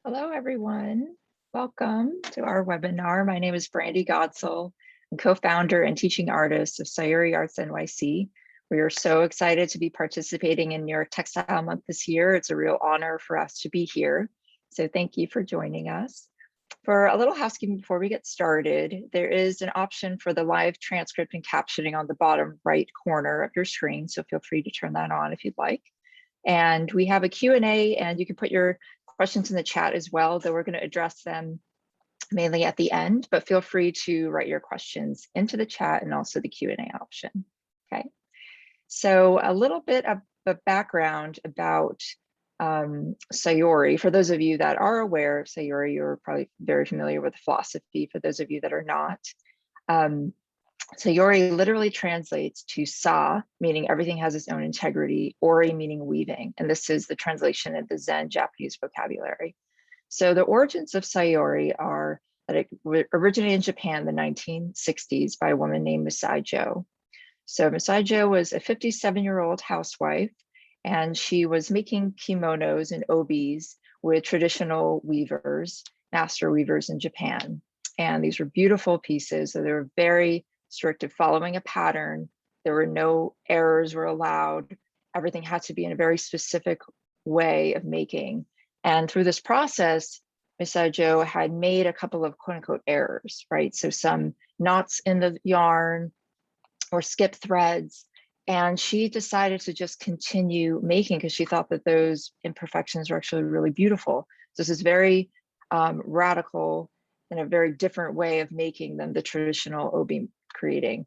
Hello, everyone. Welcome to our webinar. My name is Brandy Godsil. I'm co-founder and teaching artist of Sayori Arts NYC. We are so excited to be participating in New York Textile Month this year. It's a real honor for us to be here. So thank you for joining us. For a little housekeeping before we get started, there is an option for the live transcript and captioning on the bottom right corner of your screen. So feel free to turn that on if you'd like. And we have a Q&A, and you can put your questions in the chat as well, though we're going to address them mainly at the end, but feel free to write your questions into the chat and also the Q&A option. Okay, so a little bit of the background about Sayori. For those of you that are aware of Sayori, you're probably very familiar with the philosophy. For those of you that are not, Sayori literally translates to sa, meaning everything has its own integrity, ori meaning weaving, and this is the translation of the Zen Japanese vocabulary. So the origins of Sayori are that it originated in Japan in the 1960s by a woman named Misai Jo. So Misai Jo was a 57-year-old housewife, and she was making kimonos and obis with traditional weavers, master weavers in Japan. And these were beautiful pieces, so they were very strict of following a pattern. There were no errors were allowed. Everything had to be in a very specific way of making. And through this process, Misai Jo had made a couple of quote unquote errors, right? So some knots in the yarn or skip threads. And she decided to just continue making because she thought that those imperfections were actually really beautiful. So this is very radical and a very different way of making than the traditional obi creating.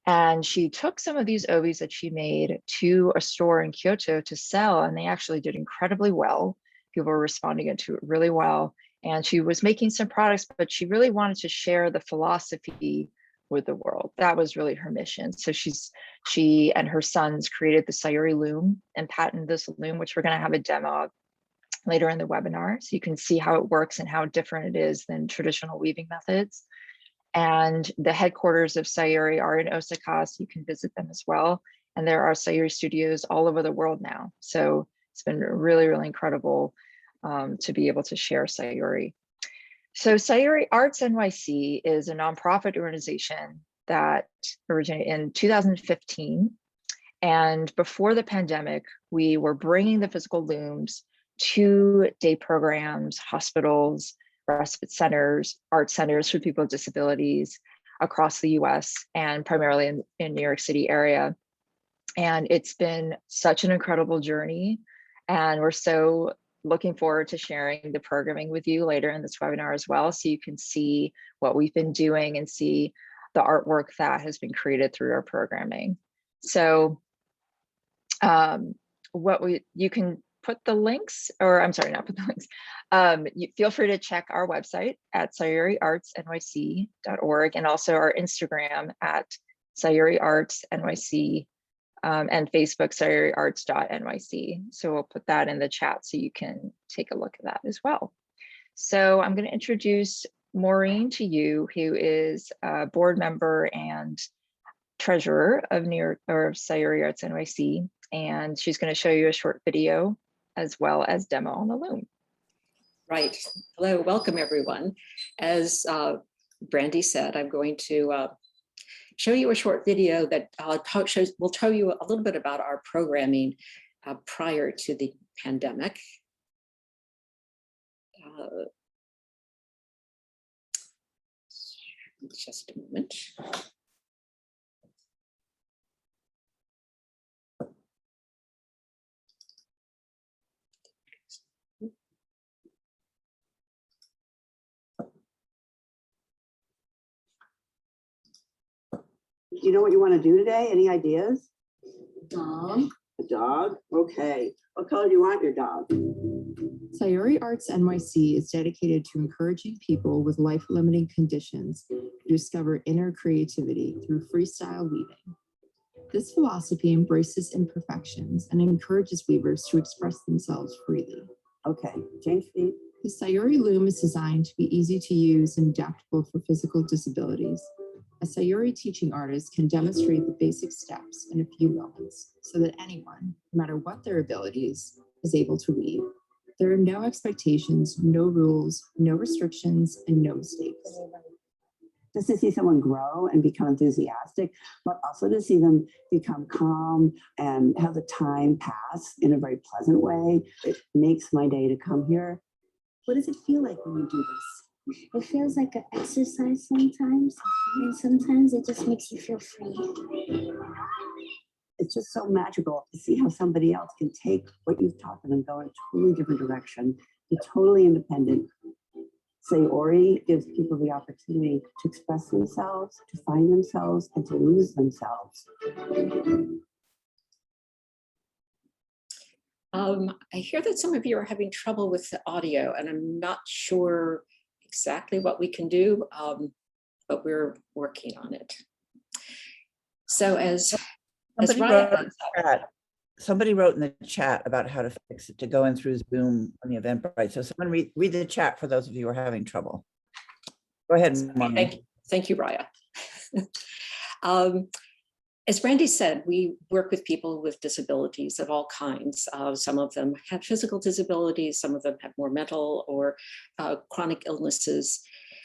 And she took some of these obis that she made to a store in Kyoto to sell, and they actually did incredibly well. People were responding to it really well. And she was making some products, but she really wanted to share the philosophy with the world. That was really her mission. So she and her sons created the Sayori Loom and patented this loom, which we're going to have a demo of later in the webinar. So you can see how it works and how different it is than traditional weaving methods. And the headquarters of Sayori are in Osaka, so you can visit them as well. And there are Sayori studios all over the world now. So it's been really, really incredible to be able to share Sayori. So Sayori Arts NYC is a nonprofit organization that originated in 2015. And before the pandemic, we were bringing the physical looms to day programs, hospitals, respite centers, art centers for people with disabilities across the US and primarily in New York City area. And it's been such an incredible journey. And we're so looking forward to sharing the programming with you later in this webinar as well, so you can see what we've been doing and see the artwork that has been created through our programming. So you can put the links, or I'm sorry, not put the links. You feel free to check our website at sayoriartsnyc.org and also our Instagram at Sayori Arts NYC and Facebook sayoriarts.nyc. So we'll put that in the chat so you can take a look at that as well. So I'm going to introduce Maureen to you, who is a board member and treasurer of Sayori Arts NYC, and she's going to show you a short video as well as demo on the loom. Right. Hello, welcome everyone. As Brandy said, I'm going to show you a short video that will tell you a little bit about our programming prior to the pandemic. Just a moment. Do you know what you want to do today? Any ideas? Dog. A dog? Okay. What color do you want your dog? Sayori Arts NYC is dedicated to encouraging people with life-limiting conditions to discover inner creativity through freestyle weaving. This philosophy embraces imperfections and encourages weavers to express themselves freely. Okay, change feet. The Sayori Loom is designed to be easy to use and adaptable for physical disabilities. A Sayori teaching artist can demonstrate the basic steps in a few moments so that anyone, no matter what their abilities, is able to weave. There are no expectations, no rules, no restrictions, and no mistakes. Just to see someone grow and become enthusiastic, but also to see them become calm and have the time pass in a very pleasant way. It makes my day to come here. What does it feel like when you do this? It feels like an exercise sometimes, and sometimes it just makes you feel free. It's just so magical to see how somebody else can take what you've taught them and go in a totally different direction. Be totally independent. Sayori gives people the opportunity to express themselves, to find themselves, and to lose themselves. I hear that some of you are having trouble with the audio, and I'm not sure exactly what we can do, but we're working on it. So somebody wrote in the chat about how to fix it, to go in through Zoom on the Eventbrite. So someone read the chat for those of you who are having trouble. Go ahead. Thank you, Raya. As Brandy said, we work with people with disabilities of all kinds. Some of them have physical disabilities, some of them have more mental or chronic illnesses.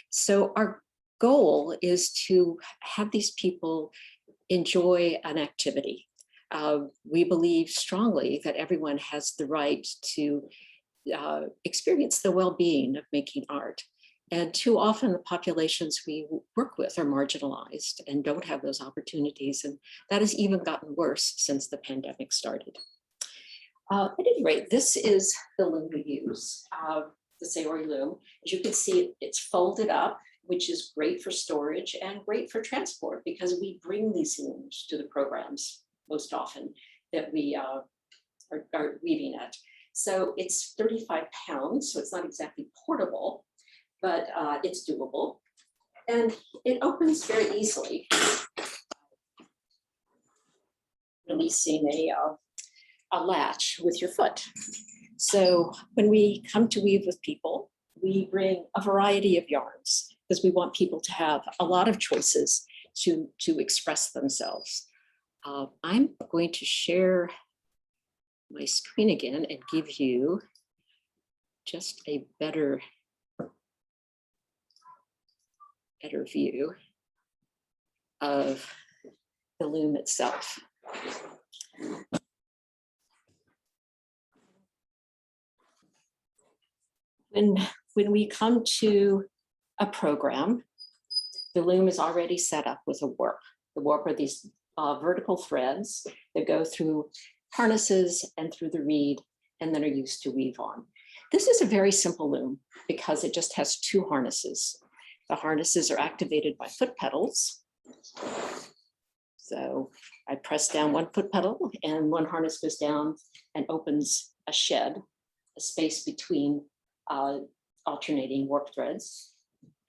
So our goal is to have these people enjoy an activity. We believe strongly that everyone has the right to experience the well-being of making art. And too often the populations we work with are marginalized and don't have those opportunities. And that has even gotten worse since the pandemic started. At any rate, this is the loom we use, the Sayori Loom. As you can see, it's folded up, which is great for storage and great for transport because we bring these looms to the programs most often that we are weaving at. So it's 35 pounds, so it's not exactly portable, but it's doable. And it opens very easily, releasing a latch with your foot. So when we come to weave with people, we bring a variety of yarns because we want people to have a lot of choices to express themselves. I'm going to share my screen again and give you just a better view of the loom itself. When we come to a program, the loom is already set up with a warp. The warp are these vertical threads that go through harnesses and through the reed and then are used to weave on. This is a very simple loom because it just has two harnesses. The harnesses are activated by foot pedals. So I press down one foot pedal and one harness goes down and opens a shed, a space between alternating warp threads.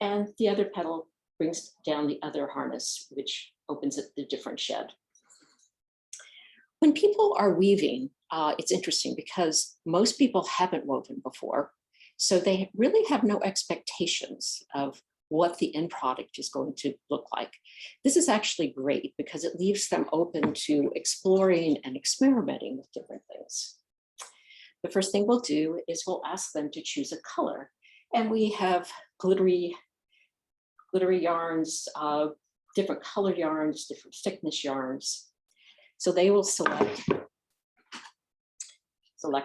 And the other pedal brings down the other harness, which opens at the different shed. When people are weaving, it's interesting because most people haven't woven before. So they really have no expectations of what the end product is going to look like. This is actually great because it leaves them open to exploring and experimenting with different things. The first thing we'll do is we'll ask them to choose a color. And we have glittery yarns, different color yarns, different thickness yarns. So they will select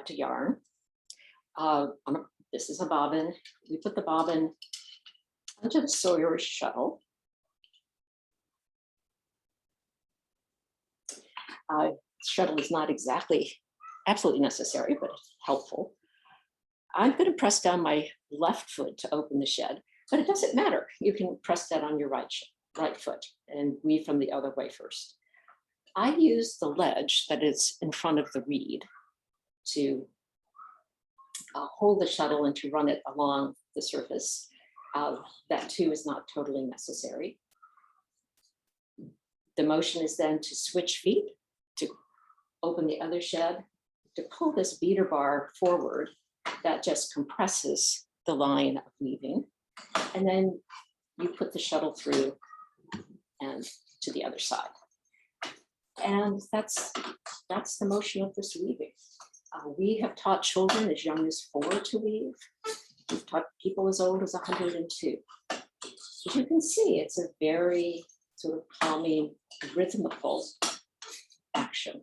a yarn. This is a bobbin. We put the bobbin onto the Sayori shuttle. Shuttle is not absolutely necessary, but helpful. I'm going to press down my left foot to open the shed, but it doesn't matter. You can press that on your right foot and weave from the other way first. I use the ledge that is in front of the reed to hold the shuttle and to run it along the surface. That too is not totally necessary. The motion is then to switch feet, to open the other shed, to pull this beater bar forward that just compresses the line of weaving. And then you put the shuttle through and to the other side. And that's the motion of this weaving. We have taught children as young as 4 to weave. We've taught people as old as 102. As you can see, it's a very sort of calming, rhythmical action.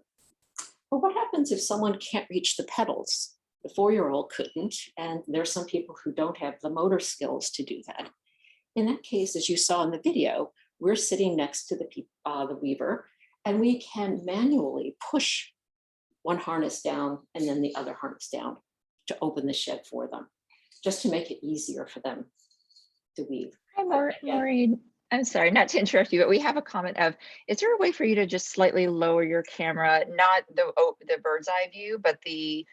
But what happens if someone can't reach the petals? The 4-year-old couldn't, and there's some people who don't have the motor skills to do that. In that case, as you saw in the video, we're sitting next to the weaver, and we can manually push one harness down and then the other harness down to open the shed for them, just to make it easier for them to weave. Hi, Maureen. I'm sorry, not to interrupt you, but we have a comment of, is there a way for you to just slightly lower your camera, not the bird's eye view, but the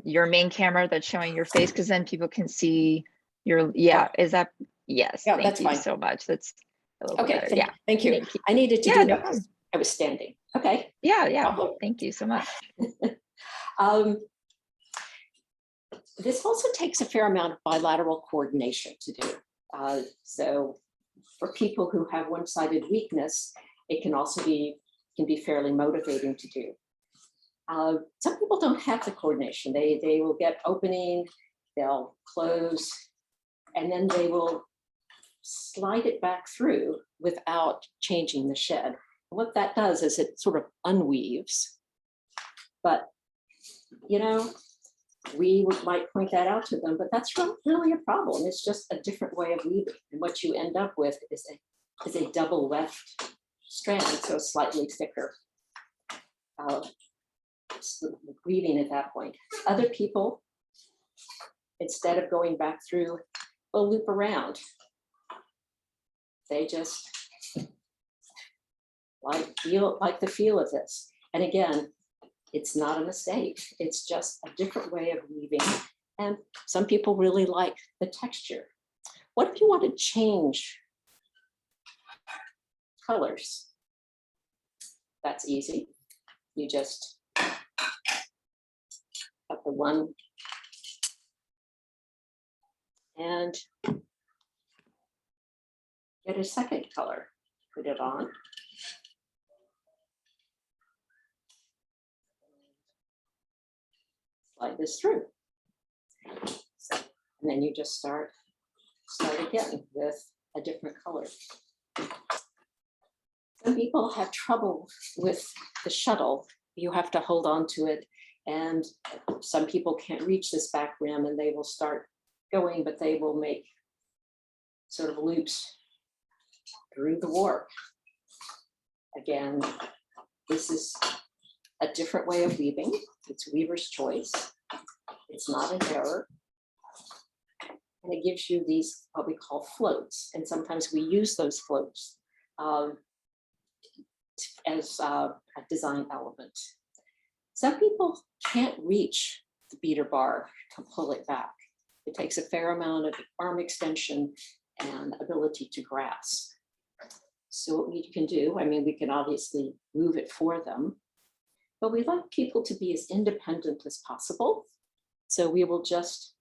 your main camera that's showing your face, because then people can see your, is that, yes, Yeah, thank that's you fine. so much. That's a little bit Okay, better. thank you. Thank you. I needed to Yeah, do no that problem. because I was standing. Okay. Yeah, Problem. thank you so much. This also takes a fair amount of bilateral coordination to do. So for people who have one-sided weakness, it can also be fairly motivating to do. Some people don't have the coordination. They will get opening, they'll close, and then they will slide it back through without changing the shed. What that does is it sort of unweaves. But, you know, we might point that out to them, but that's not really a problem. It's just a different way of weaving. And what you end up with is a double weft strand, so slightly thicker weaving at that point. Other people, instead of going back through, will loop around. They just like the feel of this. And again, it's not a mistake. It's just a different way of weaving. And some people really like the texture. What if you want to change colors? That's easy. You just cut the one and get a second color, put it on. Slide this through. So, and then you just start again with a different color. Some people have trouble with the shuttle. You have to hold on to it. And some people can't reach this back rim and they will start going, but they will make sort of loops through the warp. Again, this is a different way of weaving. It's weaver's choice. It's not an error. And it gives you these, what we call floats. And sometimes we use those floats as a design element. Some people can't reach the beater bar to pull it back. It takes a fair amount of arm extension and ability to grasp. So what we can do, I mean, we can obviously move it for them, but we like people to be as independent as possible. So we will just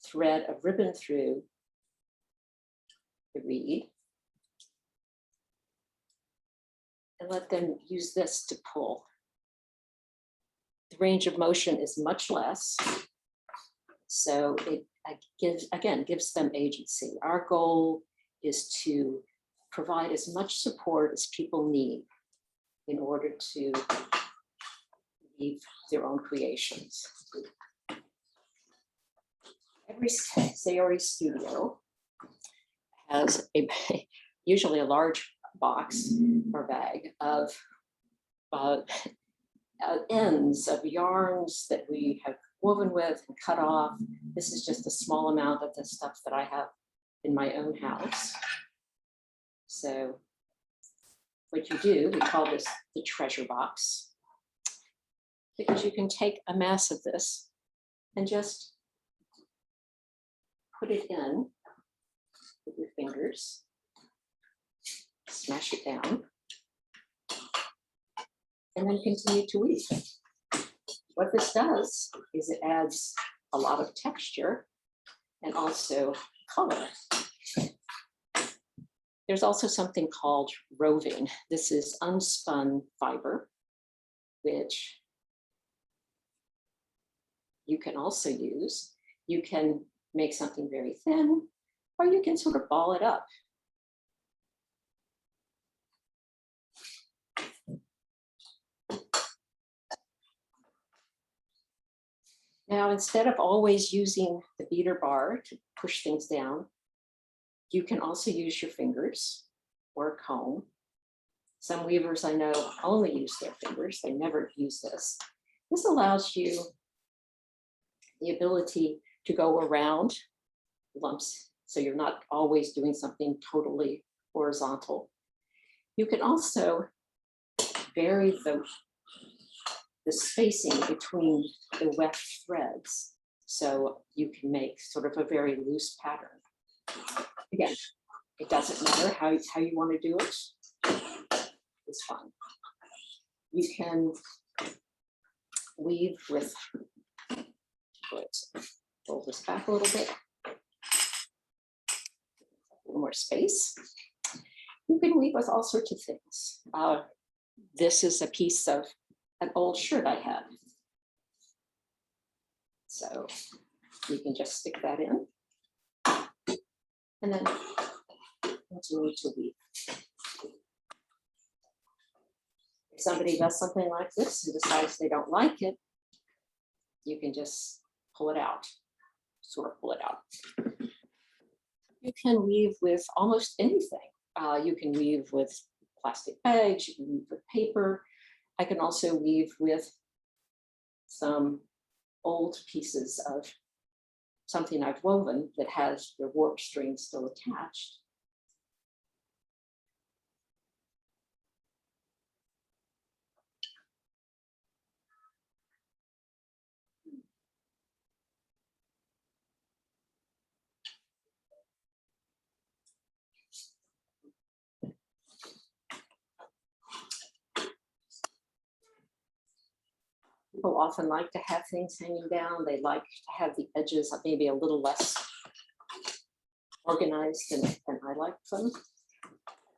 thread a ribbon through the reed and let them use this to pull. The range of motion is much less. So it gives them agency. Our goal is to provide as much support as people need in order to weave their own creations. Every Sayori studio has usually a large box or bag of ends of yarns that we have woven with and cut off. This is just a small amount of the stuff that I have in my own house. So what you do, we call this the treasure box, because you can take a mass of this and just put it in with your fingers, smash it down, and then continue to weave. What this does is it adds a lot of texture and also color. There's also something called roving. This is unspun fiber, which you can also use. You can make something very thin, or you can sort of ball it up. Now, instead of always using the beater bar to push things down, you can also use your fingers or a comb. Some weavers I know only use their fingers. They never use this. This allows you the ability to go around lumps, so you're not always doing something totally horizontal. You can also vary the spacing between the weft threads, so you can make sort of a very loose pattern. Again, it doesn't matter how you want to do it. It's fun. You can weave with, let's pull this back a little bit, a little more space. You can weave with all sorts of things. This is a piece of an old shirt I had. So you can just stick that in and then continue to weave. If somebody does something like this and decides they don't like it, you can just pull it out, sort of pull it out. You can weave with almost anything. You can weave with plastic bags, you can weave with paper. I can also weave with some old pieces of something I've woven that has the warp string still attached. People often like to have things hanging down. They like to have the edges maybe a little less organized than I like them.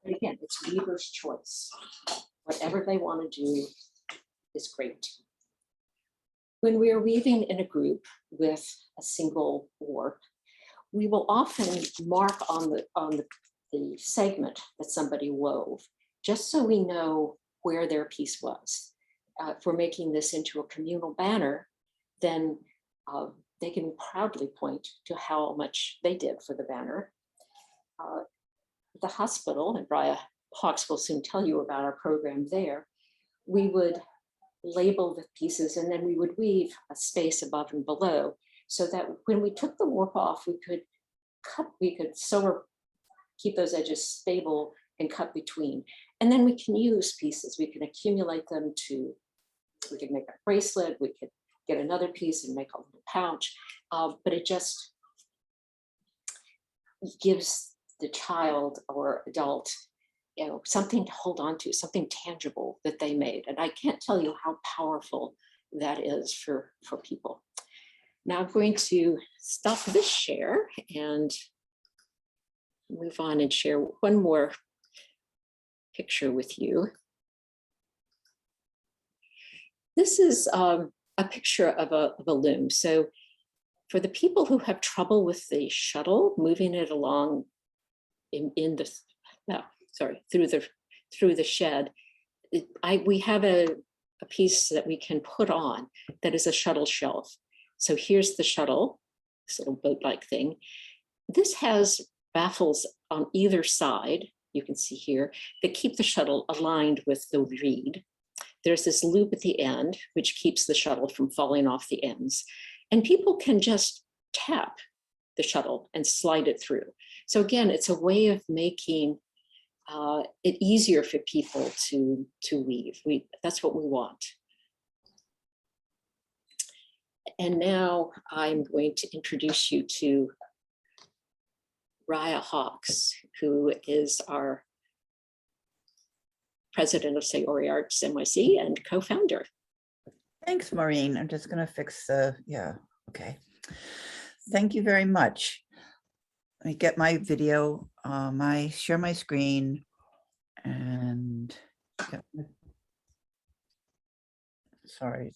But again, it's weaver's choice. Whatever they want to do is great. When we are weaving in a group with a single warp, we will often mark on the segment that somebody wove, just so we know where their piece was. If we're making this into a communal banner, then they can proudly point to how much they did for the banner. The hospital, and Raya Hawks will soon tell you about our program there, we would label the pieces and then we would weave a space above and below so that when we took the warp off, we could sew or keep those edges stable and cut between. And then we can use pieces, we can accumulate them we can make a bracelet, we could get another piece and make a little pouch, but it just gives the child or adult, something to hold on to, something tangible that they made. And I can't tell you how powerful that is for people. Now I'm going to stop this share and move on and share one more picture with you. This is a picture of a loom. So for the people who have trouble with the shuttle, moving it along through the shed, we have a piece that we can put on that is a shuttle shelf. So here's the shuttle, this little boat-like thing. This has baffles on either side, you can see here, that keep the shuttle aligned with the reed. There's this loop at the end, which keeps the shuttle from falling off the ends. And people can just tap the shuttle and slide it through. So again, it's a way of making it easier for people to weave. That's what we want. And now I'm going to introduce you to Raya Hawks, who is our president of Sayori Arts NYC and co-founder. Thanks, Maureen. I'm just going to fix okay. Thank you very much. Let me get my video, share my screen, and sorry.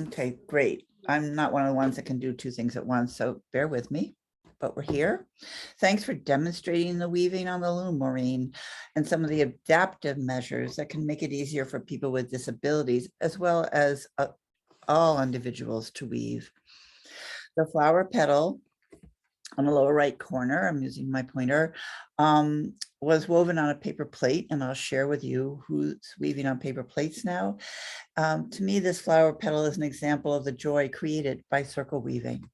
Okay, great. I'm not one of the ones that can do two things at once, so bear with me, but we're here. Thanks for demonstrating the weaving on the loom, Maureen, and some of the adaptive measures that can make it easier for people with disabilities, as well as all individuals to weave. The flower petal on the lower right corner, I'm using my pointer, was woven on a paper plate, and I'll share with you who's weaving on paper plates now. To me, this flower petal is an example of the joy created by circle weaving.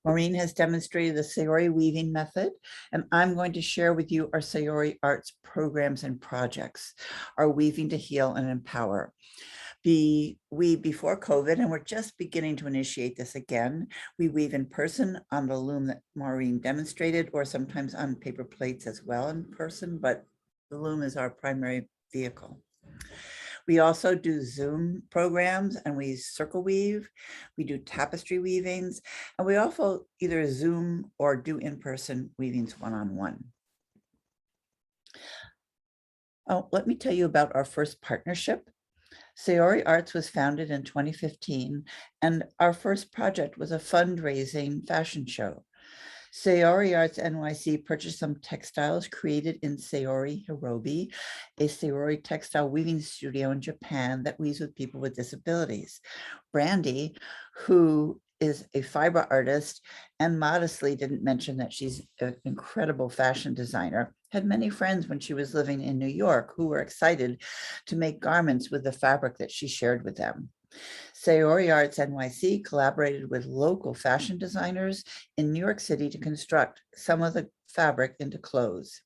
Maureen has demonstrated the Sayori weaving method, and I'm going to share with you our Sayori Arts programs and projects, our Weaving to Heal and Empower. Before COVID, and we're just beginning to initiate this again, we weave in person on the loom that Maureen demonstrated, or sometimes on paper plates as well in person, but the loom is our primary vehicle. We also do Zoom programs, and we circle weave. We do tapestry weavings, and we also either Zoom or do in-person weavings one-on-one. Oh, let me tell you about our first partnership. Sayori Arts was founded in 2015, and our first project was a fundraising fashion show. SAORI Arts NYC purchased some textiles created in Sayori Hirobi, a Sayori textile weaving studio in Japan that weaves with people with disabilities. Brandy, who is a fiber artist and modestly didn't mention that she's an incredible fashion designer, had many friends when she was living in New York who were excited to make garments with the fabric that she shared with them. Sayori Arts NYC collaborated with local fashion designers in New York City to construct some of the fabric into clothes.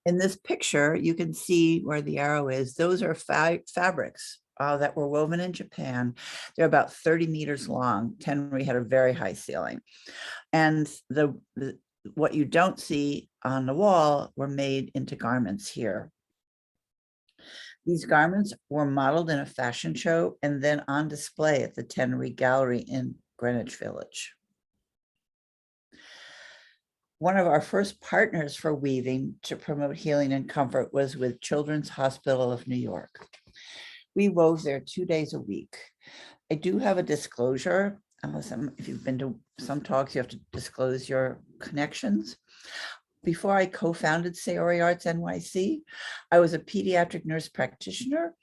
In this picture, you can see where the arrow is. Those are fabrics that were woven in Japan. They're about 30 meters long. Tenri had a very high ceiling. And what you don't see on the wall were made into garments here. These garments were modeled in a fashion show and then on display at the Tenri Gallery in Greenwich Village. One of our first partners for weaving to promote healing and comfort was with Children's Hospital of New York. We wove there 2 days a week. I do have a disclosure. If you've been to some talks, you have to disclose your connections. Before I co-founded Sayori Arts NYC, I was a pediatric nurse practitioner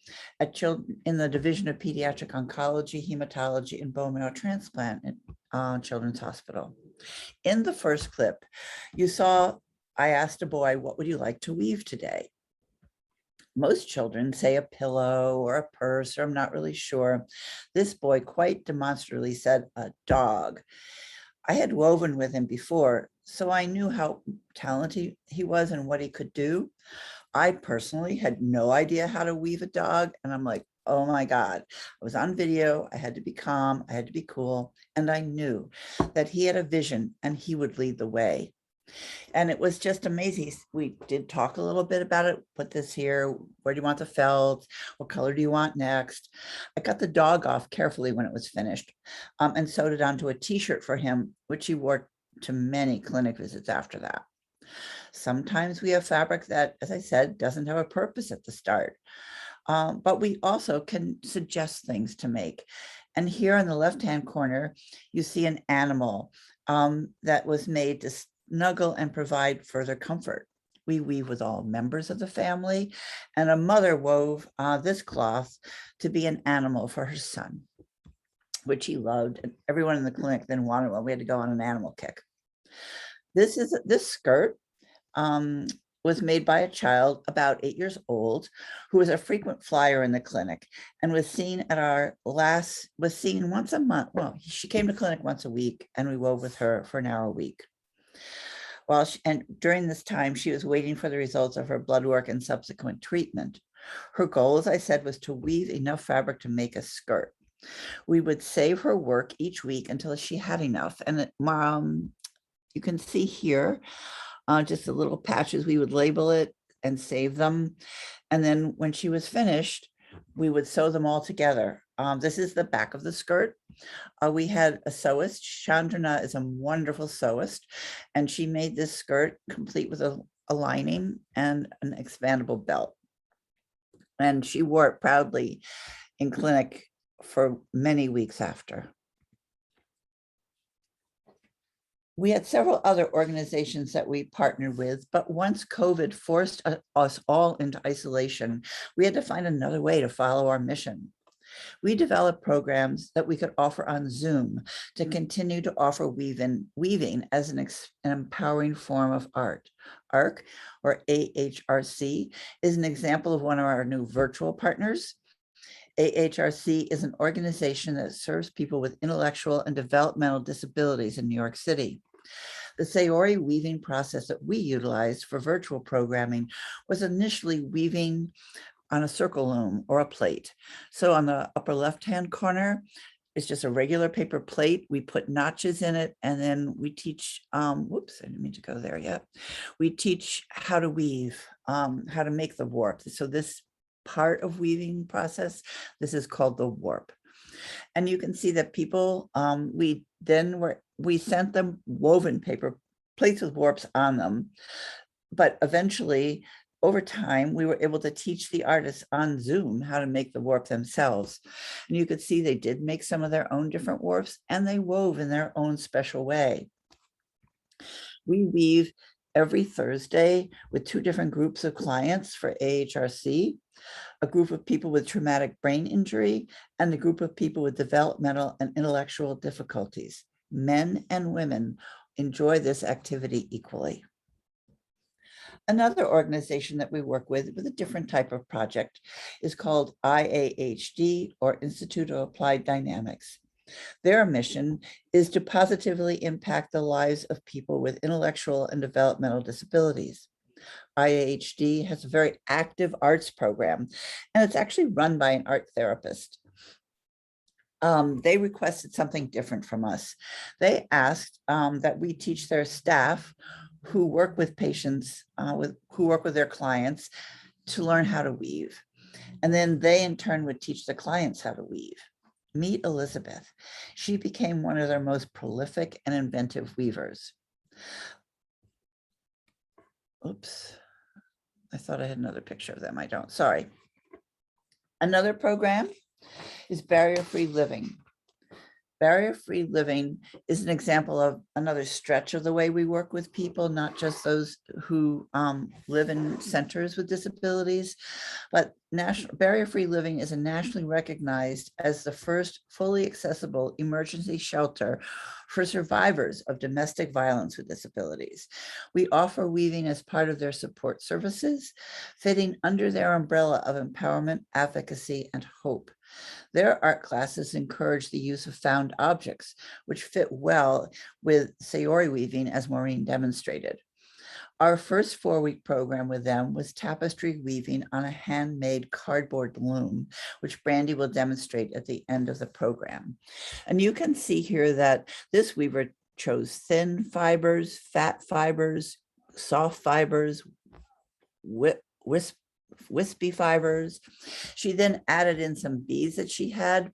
in the Division of Pediatric Oncology, Hematology, and Bone Marrow Transplant at Children's Hospital. In the first clip, you saw I asked a boy, "What would you like to weave today?" Most children say a pillow or a purse, or I'm not really sure. This boy quite demonstratively said a dog. I had woven with him before, so I knew how talented he was and what he could do. I personally had no idea how to weave a dog, and I'm like, oh my God. I was on video, I had to be calm, I had to be cool, and I knew that he had a vision and he would lead the way. And it was just amazing. We did talk a little bit about it. Put this here. Where do you want the felt? What color do you want next? I cut the dog off carefully when it was finished and sewed it onto a t-shirt for him, which he wore to many clinic visits after that. Sometimes we have fabric that, as I said, doesn't have a purpose at the start, but we also can suggest things to make. And here in the left-hand corner, you see an animal that was made to snuggle and provide further comfort. We weave with all members of the family, and a mother wove this cloth to be an animal for her son, which he loved. And everyone in the clinic then wanted one. We had to go on an animal kick. This skirt was made by a child about 8 years old who was a frequent flyer in the clinic and was seen once a month. Well, she came to clinic once a week, and we wove with her for an hour a week. And during this time, she was waiting for the results of her blood work and subsequent treatment. Her goal, as I said, was to weave enough fabric to make a skirt. We would save her work each week until she had enough. And you can see here, just the little patches, we would label it and save them. And then when she was finished, we would sew them all together. This is the back of the skirt. We had a sewist. Chandrina is a wonderful sewist, and she made this skirt complete with a lining and an expandable belt. And she wore it proudly in clinic for many weeks after. We had several other organizations that we partnered with, but once COVID forced us all into isolation, we had to find another way to follow our mission. We developed programs that we could offer on Zoom to continue to offer weaving as an empowering form of art. ARC, or AHRC, is an example of one of our new virtual partners. AHRC is an organization that serves people with intellectual and developmental disabilities in New York City. The Sayori weaving process that we utilized for virtual programming was initially weaving on a circle loom or a plate. So on the upper left-hand corner, it's just a regular paper plate. We put notches in it, and then we teach, whoops, I didn't mean to go there yet. We teach how to weave, how to make the warp. So this part of weaving process, this is called the warp. And you can see that people, we sent them woven paper plates with warps on them. But eventually, over time, we were able to teach the artists on Zoom how to make the warp themselves. And you could see they did make some of their own different warps, and they wove in their own special way. We weave every Thursday with 2 different groups of clients for AHRC, a group of people with traumatic brain injury, and a group of people with developmental and intellectual difficulties. Men and women enjoy this activity equally. Another organization that we work with a different type of project is called IAHD, or Institute of Applied Dynamics. Their mission is to positively impact the lives of people with intellectual and developmental disabilities. IAHD has a very active arts program, and it's actually run by an art therapist. They requested something different from us. They asked that we teach their staff who work with patients, who work with their clients, to learn how to weave. And then they in turn would teach the clients how to weave. Meet Elizabeth. She became one of their most prolific and inventive weavers. Oops, I thought I had another picture of them. I don't, sorry. Another program is barrier-free living. Barrier-free living is an example of another stretch of the way we work with people, not just those who live in centers with disabilities, but barrier-free living is nationally recognized as the first fully accessible emergency shelter for survivors of domestic violence with disabilities. We offer weaving as part of their support services, fitting under their umbrella of empowerment, advocacy, and hope. Their art classes encourage the use of found objects, which fit well with Sayori weaving, as Maureen demonstrated. Our first 4-week program with them was tapestry weaving on a handmade cardboard loom, which Brandy will demonstrate at the end of the program. And you can see here that this weaver chose thin fibers, fat fibers, soft fibers, wispy fibers. She then added in some beads that she had,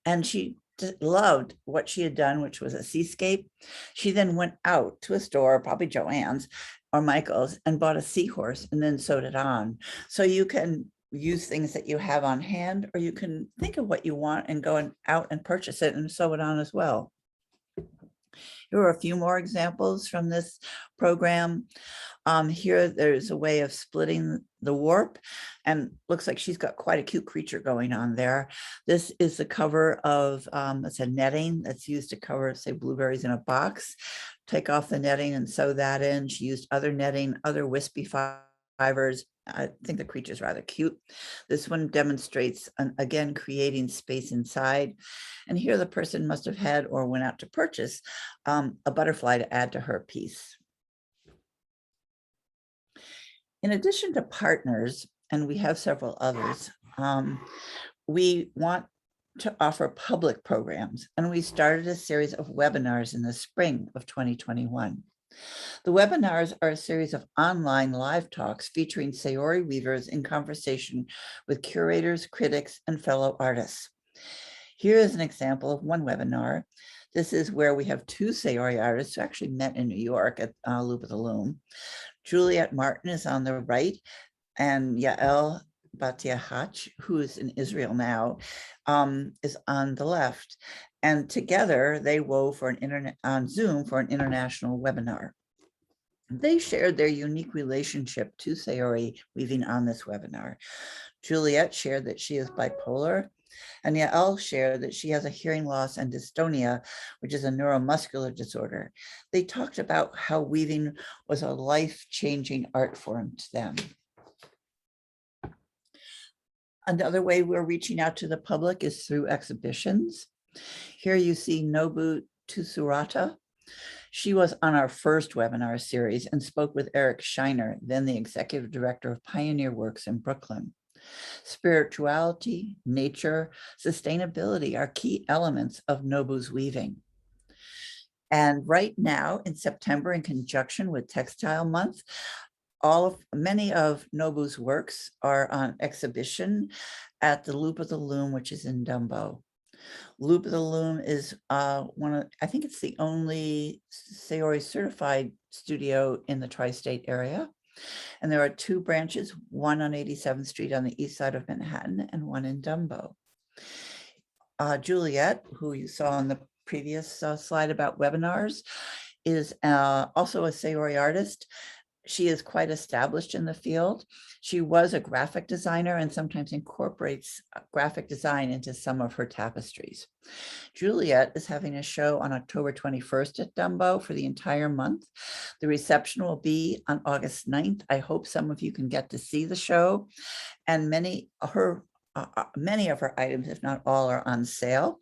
and she loved what she had done, which was a seascape. She then went out to a store, probably Joann's or Michael's, and bought a seahorse and then sewed it on. So you can use things that you have on hand, or you can think of what you want and go out and purchase it and sew it on as well. Here are a few more examples from this program. Here, there's a way of splitting the warp, and looks like she's got quite a cute creature going on there. This is the cover of, it's a netting that's used to cover, say, blueberries in a box. Take off the netting and sew that in. She used other netting, other wispy fibers. I think the creature's rather cute. This one demonstrates, again, creating space inside. And here the person must have had or went out to purchase a butterfly to add to her piece. In addition to partners, and we have several others, we want to offer public programs, and we started a series of webinars in the spring of 2021. The webinars are a series of online live talks featuring Sayori weavers in conversation with curators, critics, and fellow artists. Here is an example of one webinar. This is where we have 2 Sayori artists who actually met in New York at Loop of the Loom. Juliet Martin is on the right, and Yael Hach, who is in Israel now, is on the left. And together they wove for on Zoom for an international webinar. They shared their unique relationship to Sayori weaving on this webinar. Juliet shared that she is bipolar, and Yael shared that she has a hearing loss and dystonia, which is a neuromuscular disorder. They talked about how weaving was a life-changing art form to them. Another way we're reaching out to the public is through exhibitions. Here you see Nobu Tsurata. She was on our first webinar series and spoke with Eric Shiner, then the executive director of Pioneer Works in Brooklyn. Spirituality, nature, sustainability are key elements of Nobu's weaving. And right now in September, in conjunction with Textile Month, many of Nobu's works are on exhibition at the Loop of the Loom, which is in Dumbo. Loop of the Loom is I think it's the only Sayori certified studio in the tri-state area. And there are two branches, one on 87th Street on the east side of Manhattan and one in Dumbo. Juliet, who you saw on the previous slide about webinars, is also a Sayori artist. She is quite established in the field. She was a graphic designer and sometimes incorporates graphic design into some of her tapestries. Juliet is having a show on October 21st at Dumbo for the entire month. The reception will be on August 9th. I hope some of you can get to see the show. And many of her items, if not all, are on sale.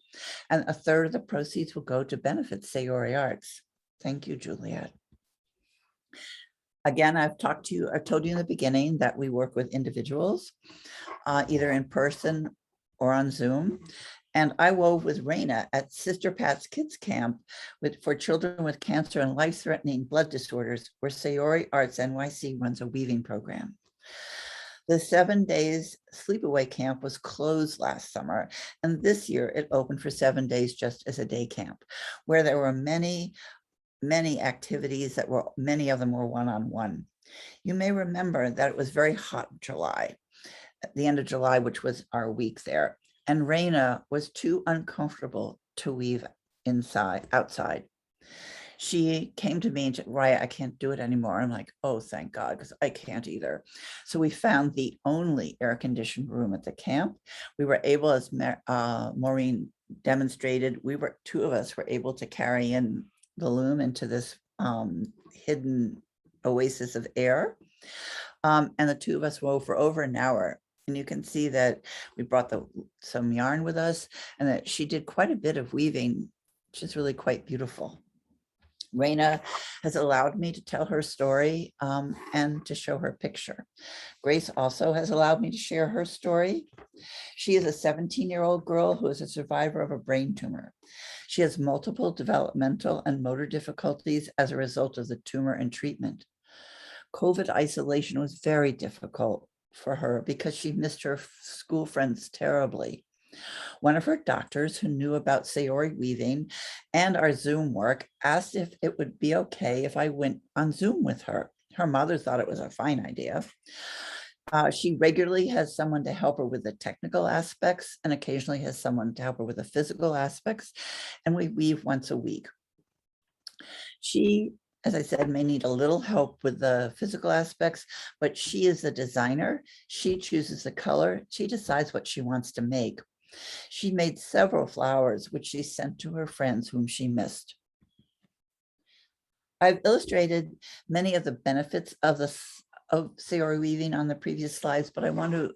And a third of the proceeds will go to benefit Sayori Arts. Thank you, Juliet. Again, I told you in the beginning that we work with individuals, either in person or on Zoom. And I wove with Raina at Sister Pat's Kids Camp for children with cancer and life-threatening blood disorders, where SAORI Arts NYC runs a weaving program. The 7 days sleepaway camp was closed last summer, and this year it opened for 7 days just as a day camp, where there were many activities many of them were one-on-one. You may remember that it was very hot in July, at the end of July, which was our week there. And Raina was too uncomfortable to weave outside. She came to me and said, Raya, I can't do it anymore. I'm like, oh, thank God, because I can't either. So we found the only air-conditioned room at the camp. We were able, as Maureen demonstrated, two of us were able to carry in the loom into this hidden oasis of air. And the two of us wove for over an hour. And you can see that we brought some yarn with us, and that she did quite a bit of weaving, which is really quite beautiful. Raina has allowed me to tell her story and to show her picture. Grace also has allowed me to share her story. She is a 17-year-old girl who is a survivor of a brain tumor. She has multiple developmental and motor difficulties as a result of the tumor and treatment. COVID isolation was very difficult for her because she missed her school friends terribly. One of her doctors, who knew about Sayori weaving and our Zoom work, asked if it would be okay if I went on Zoom with her. Her mother thought it was a fine idea. She regularly has someone to help her with the technical aspects and occasionally has someone to help her with the physical aspects, and we weave once a week. She, as I said, may need a little help with the physical aspects, but she is the designer. She chooses the color. She decides what she wants to make. She made several flowers, which she sent to her friends whom she missed. I've illustrated many of the benefits of Sayori weaving on the previous slides, but I want to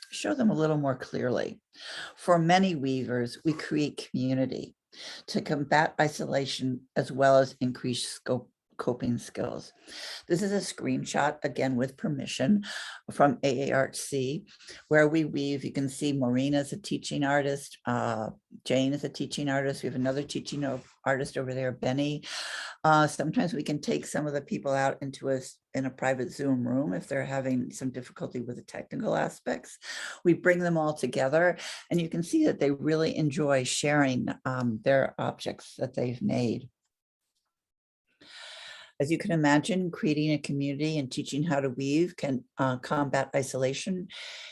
show them a little more clearly. For many weavers, we create community to combat isolation as well as increase coping skills. This is a screenshot, again with permission, from AARC, where we weave. You can see Maureen is a teaching artist, Jane is a teaching artist. We have another teaching artist over there, Benny. Sometimes we can take some of the people out in a private Zoom room if they're having some difficulty with the technical aspects. We bring them all together, and you can see that they really enjoy sharing their objects that they've made. As you can imagine, creating a community and teaching how to weave can combat isolation,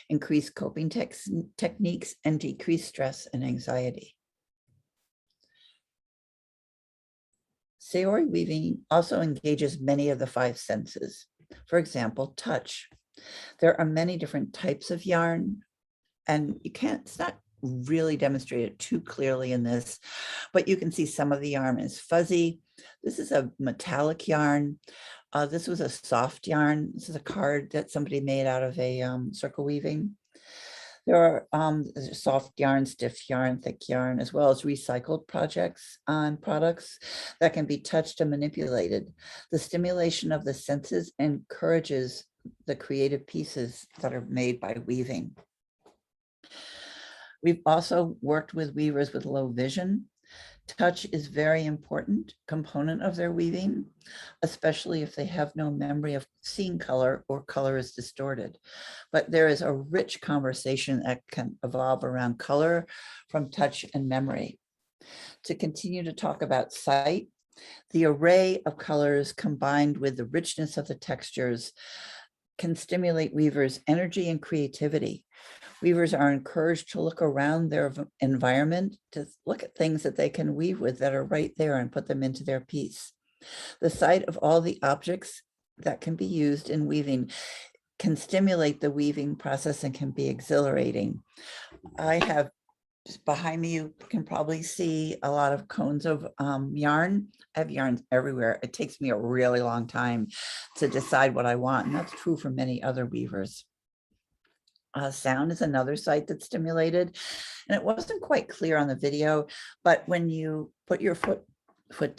increase coping techniques, and decrease stress and anxiety. Sayori weaving also engages many of the 5 senses. For example, touch. There are many different types of yarn, and it's not really demonstrated too clearly in this, but you can see some of the yarn is fuzzy. This is a metallic yarn. This was a soft yarn. This is a card that somebody made out of a circle weaving. There are soft yarn, stiff yarn, thick yarn, as well as recycled products that can be touched and manipulated. The stimulation of the senses encourages the creative pieces that are made by weaving. We've also worked with weavers with low vision. Touch is a very important component of their weaving, especially if they have no memory of seeing color or color is distorted. But there is a rich conversation that can evolve around color from touch and memory. To continue to talk about sight, the array of colors combined with the richness of the textures can stimulate weavers' energy and creativity. Weavers are encouraged to look around their environment, to look at things that they can weave with that are right there and put them into their piece. The sight of all the objects that can be used in weaving can stimulate the weaving process and can be exhilarating. I have behind me, you can probably see a lot of cones of yarn. I have yarns everywhere. It takes me a really long time to decide what I want, and that's true for many other weavers. Sound is another site that's stimulated, and it wasn't quite clear on the video, but when you put your foot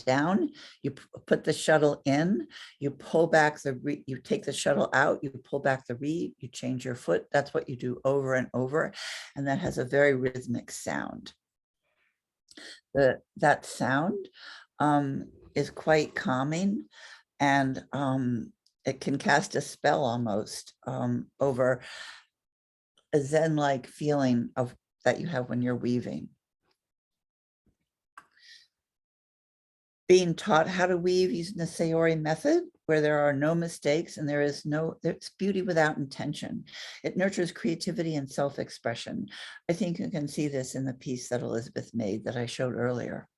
down, you put the shuttle in, you pull back you take the shuttle out, you pull back the reed, you change your foot. That's what you do over and over, and that has a very rhythmic sound. That sound is quite calming, and it can cast a spell almost over a Zen-like feeling that you have when you're weaving. Being taught how to weave using the Sayori method, where there are no mistakes and there's beauty without intention. It nurtures creativity and self-expression. I think you can see this in the piece that Elizabeth made that I showed earlier.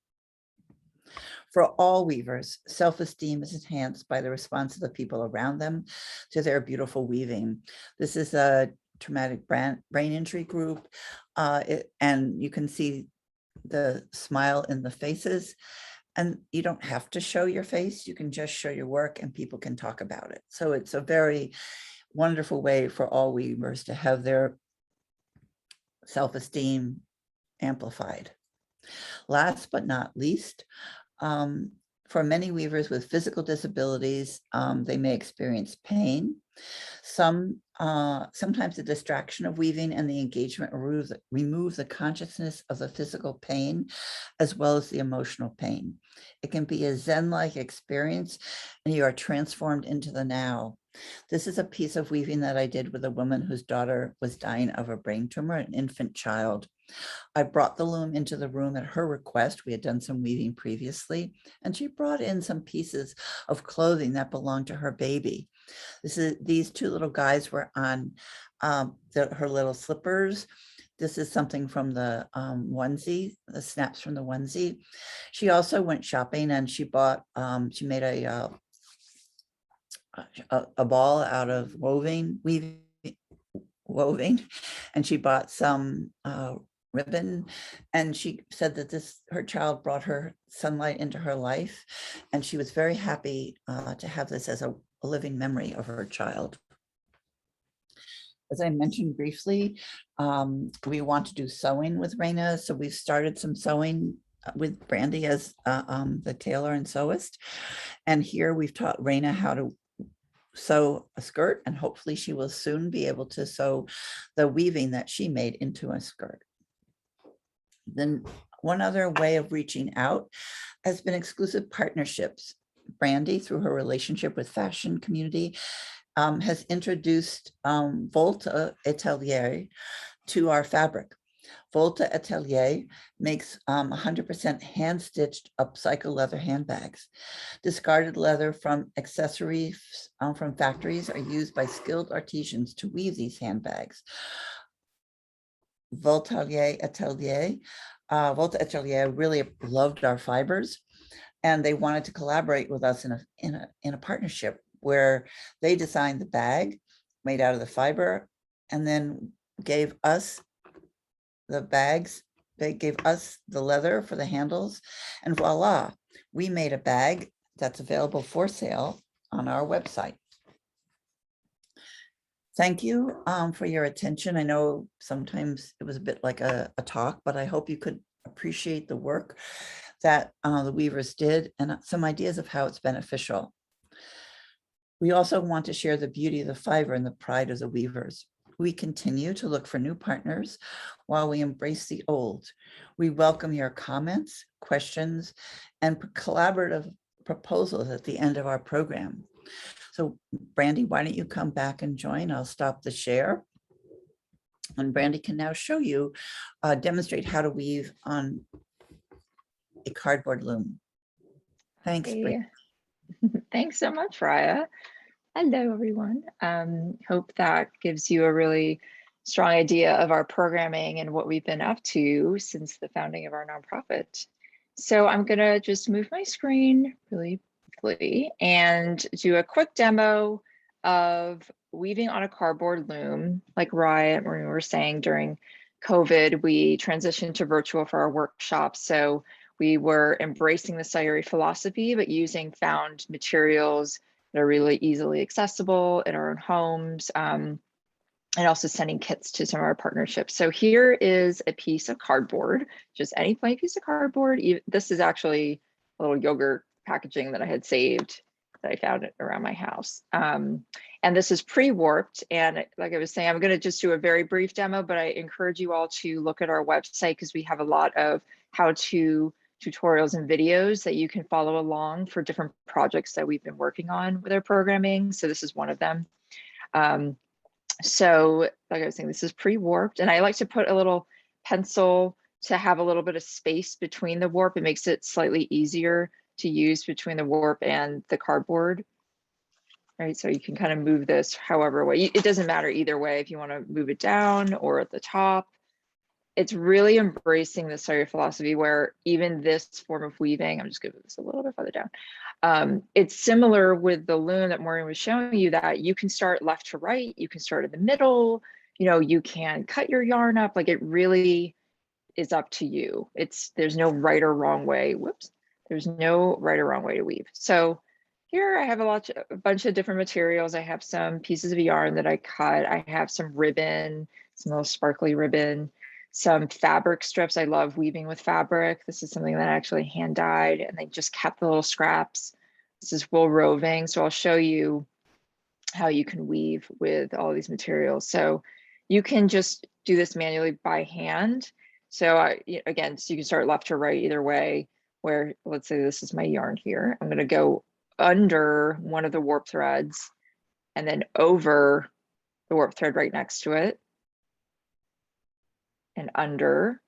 For all weavers, self-esteem is enhanced by the response of the people around them to their beautiful weaving. This is a traumatic brain injury group, and you can see the smile in the faces. And you don't have to show your face, you can just show your work and people can talk about it. So it's a very wonderful way for all weavers to have their self-esteem amplified. Last but not least, for many weavers with physical disabilities, they may experience pain. Sometimes the distraction of weaving and the engagement remove the consciousness of the physical pain as well as the emotional pain. It can be a Zen-like experience and you are transformed into the now. This is a piece of weaving that I did with a woman whose daughter was dying of a brain tumor, an infant child. I brought the loom into the room at her request. We had done some weaving previously, and she brought in some pieces of clothing that belonged to her baby. These 2 little guys were on her little slippers. This is something from the onesie, the snaps from the onesie. She also went shopping and she bought, she made a ball out of weaving, and she bought some ribbon, and she said that her child brought her sunlight into her life, and she was very happy to have this as a living memory of her child. As I mentioned briefly, we want to do sewing with Raya, so we've started some sewing with Brandy as the tailor and sewist, and here we've taught Raya how to sew a skirt, and hopefully she will soon be able to sew the weaving that she made into a skirt. Then one other way of reaching out has been exclusive partnerships. Brandy, through her relationship with fashion community, has introduced Volta Atelier to our fabric. Volta Atelier makes 100% hand-stitched upcycle leather handbags. Discarded leather from accessories from factories are used by skilled artisans to weave these handbags. Volta Atelier really loved our fibers, and they wanted to collaborate with us in a partnership where they designed the bag made out of the fiber and then gave us the bags. They gave us the leather for the handles, and voila, we made a bag that's available for sale on our website. Thank you for your attention. I know sometimes it was a bit like a talk, but I hope you could appreciate the work that the weavers did and some ideas of how it's beneficial. We also want to share the beauty of the fiber and the pride of the weavers. We continue to look for new partners while we embrace the old. We welcome your comments, questions, and collaborative proposals at the end of our program. So Brandy, why don't you come back and join? I'll stop the share. And Brandy can now show you, demonstrate how to weave on a cardboard loom. Thanks, Brandy. Thanks so much, Raya. Hello, everyone. Hope that gives you a really strong idea of our programming and what we've been up to since the founding of our nonprofit. So I'm gonna just move my screen really quickly and do a quick demo of weaving on a cardboard loom. Like Raya and Maureen were saying, during COVID, we transitioned to virtual for our workshops. So we were embracing the Sayori philosophy, but using found materials that are really easily accessible in our own homes, and also sending kits to some of our partnerships. So here is a piece of cardboard, just any plain piece of cardboard. This is actually a little yogurt packaging that I had saved that I found around my house. And this is pre-warped. And like I was saying, I'm gonna just do a very brief demo, but I encourage you all to look at our website because we have a lot of how-to tutorials and videos that you can follow along for different projects that we've been working on with our programming. So this is one of them. So like I was saying, this is pre-warped, and I like to put a little pencil to have a little bit of space between the warp. It makes it slightly easier to use between the warp and the cardboard. Right, so you can kind of move this however way. It doesn't matter either way if you want to move it down or at the top. It's really embracing the Sayori philosophy where even this form of weaving, I'm just gonna move this a little bit further down. It's similar with the loom that Maureen was showing you, that you can start left to right, you can start in the middle, you can cut your yarn up, like it really is up to you. There's no right or wrong way, there's no right or wrong way to weave. So here I have a bunch of different materials. I have some pieces of yarn that I cut. I have some ribbon, some little sparkly ribbon, some fabric strips. I love weaving with fabric. This is something that I actually hand dyed, and they just kept the little scraps. This is wool roving. So I'll show you how you can weave with all of these materials. So you can just do this manually by hand. So again, so you can start left to right either way, where let's say this is my yarn here. I'm gonna go under one of the warp threads and then over the warp thread right next to it. And under.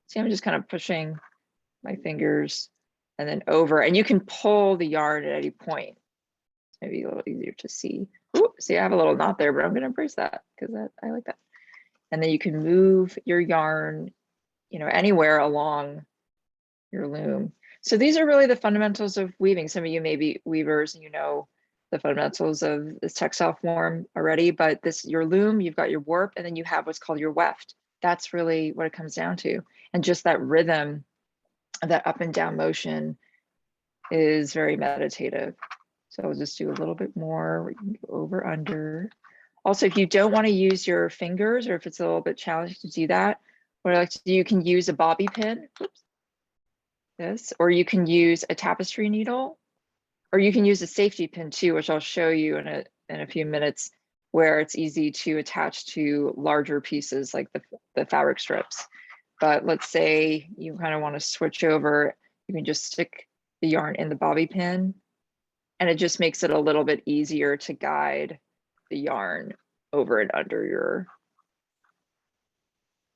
See, I'm just kind of pushing my fingers and then over, and you can pull the yarn at any point. Maybe a little easier to see. Ooh, see, I have a little knot there, but I'm going to embrace that because I like that. And then you can move your yarn, anywhere along your loom. So these are really the fundamentals of weaving. Some of you may be weavers and the fundamentals of this textile form already, but your loom, you've got your warp, and then you have what's called your weft. That's really what it comes down to. And just that rhythm, that up and down motion is very meditative. So I'll just do a little bit more. We can go over, under. Also, if you don't want to use your fingers, or if it's a little bit challenging to do that, what I like to do, you can use a bobby pin, or you can use a tapestry needle, or you can use a safety pin too, which I'll show you in a few minutes, where it's easy to attach to larger pieces like the fabric strips. But let's say you kind of want to switch over, you can just stick the yarn in the bobby pin, and it just makes it a little bit easier to guide the yarn over and under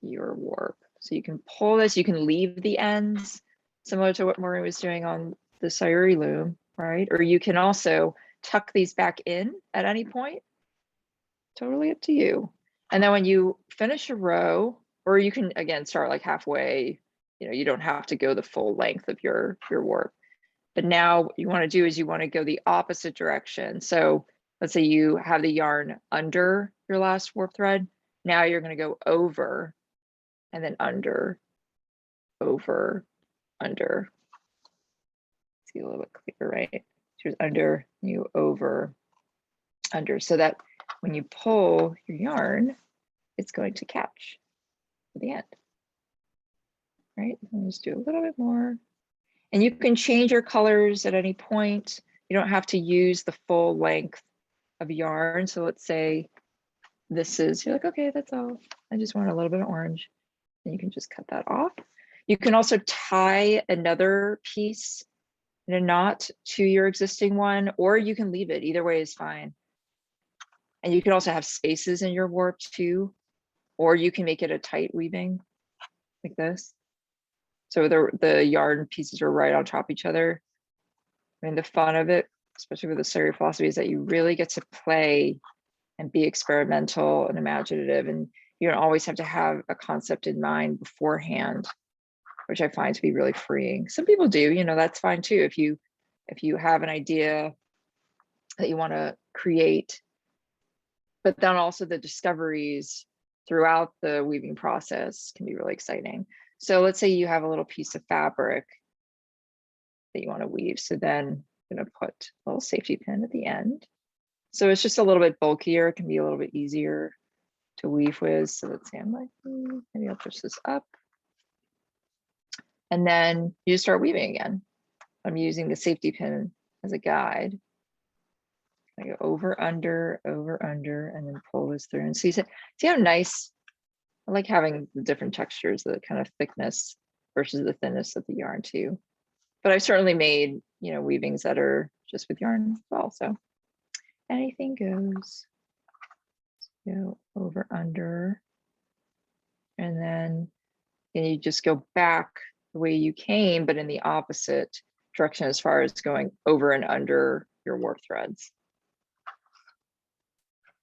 your warp. So you can pull this, you can leave the ends, similar to what Maureen was doing on the Sayori Loom, right? Or you can also tuck these back in at any point. Totally up to you. And then when you finish a row, or you can again start like halfway, you know, you don't have to go the full length of your warp. But now what you want to do is you want to go the opposite direction. So let's say you have the yarn under your last warp thread. Now you're going to go over and then under, over, under. See a little bit clearer, right? Here's under, you over, under, so that when you pull your yarn, it's going to catch at the end, right? Let me just do a little bit more. And you can change your colors at any point. You don't have to use the full length of yarn. So let's say this is, you're like, okay, that's all. I just want a little bit of orange. And you can just cut that off. You can also tie another piece in a knot to your existing one, or you can leave it. Either way is fine. And you can also have spaces in your warp too, or you can make it a tight weaving like this. So the yarn pieces are right on top of each other. I mean, the fun of it, especially with the Sayori philosophy, is that you really get to play and be experimental and imaginative, and you don't always have to have a concept in mind beforehand, which I find to be really freeing. Some people do, you know, that's fine too. If you have an idea that you want to create, but then also the discoveries throughout the weaving process can be really exciting. So let's say you have a little piece of fabric that you want to weave. So then I'm going to put a little safety pin at the end. So it's just a little bit bulkier. It can be a little bit easier to weave with. So let's say I'm like, maybe I'll push this up. And then you start weaving again. I'm using the safety pin as a guide. I go over, under, and then pull this through. And see how nice, I like having the different textures, the kind of thickness versus the thinness of the yarn too. But I've certainly made, you know, weavings that are just with yarn as well. So anything goes. Go over, under, and then you just go back the way you came, but in the opposite direction as far as going over and under your warp threads.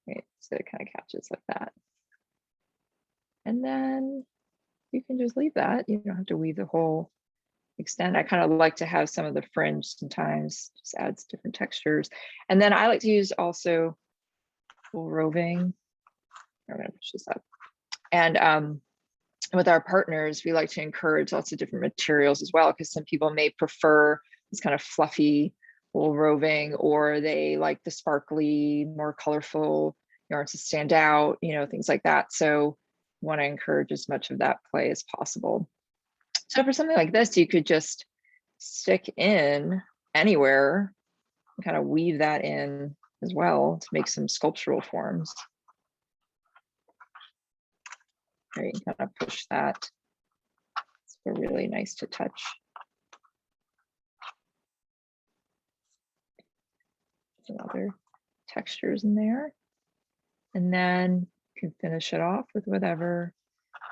Right, so it kind of catches like that. And then you can just leave that. You don't have to weave the whole extent. I kind of like to have some of the fringe sometimes, just adds different textures. And then I like to use also wool roving. I'm going to push this up. And with our partners, we like to encourage lots of different materials as well, because some people may prefer this kind of fluffy wool roving, or they like the sparkly, more colorful yarns to stand out, you know, things like that. So want to encourage as much of that play as possible. So for something like this, you could just stick in anywhere and kind of weave that in as well to make some sculptural forms. There, you can kind of push that. It's really nice to touch. Some other textures in there. And then you can finish it off with whatever